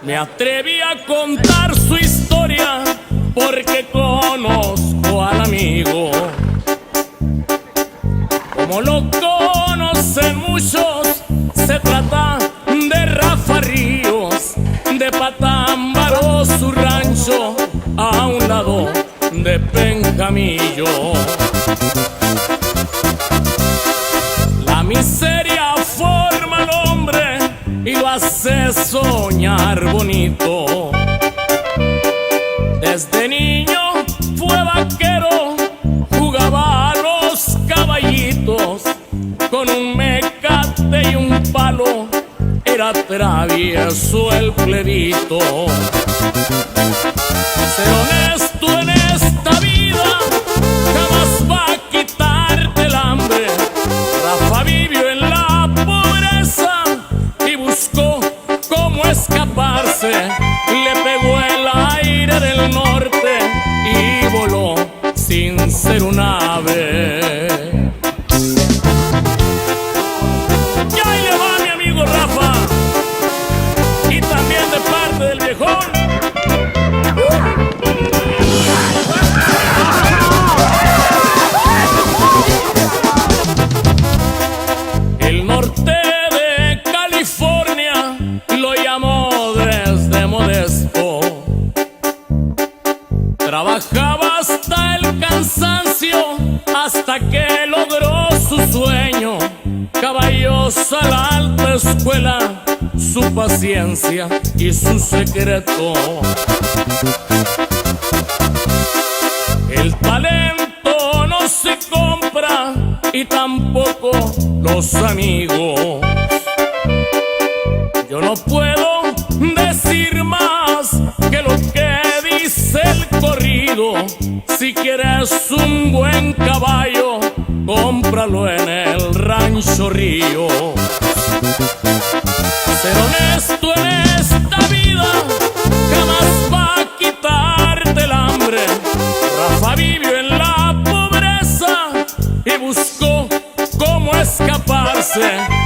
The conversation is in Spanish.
Me atreví a contar su historia porque conozco al amigo. Como lo conocen muchos, se trata de Rafa Ríos, de Patámbaro, su rancho, a un lado de Pencamillo. La miseria forma al hombre y lo hace soñar bonito. Desde niño fue vaquero, jugaba a los caballitos, con un mecate y un palo era travieso el plebito. Ser honesto en esta vida jamás va a quitarte el hambre. Rafa vivió en la pobreza y buscó cómo escaparse. Le pegó el aire del norte y voló sin ser un ave. Y ahí le va mi amigo Rafa, y también de parte del viejón. El norte de California lo llamó desde modesto. Trabajaba hasta el cansancio hasta que logró su sueño. Caballos a la alta escuela, su paciencia y su secreto. El talento no se compra y tampoco los amigos. Yo no puedo decir más que lo que dice el corrido. Si quieres un buen caballo, cómpralo en el Rancho Río. Ser honesto en esta vida jamás va a quitarte el hambre. Rafa vivió en la pobreza y buscó cómo escaparse.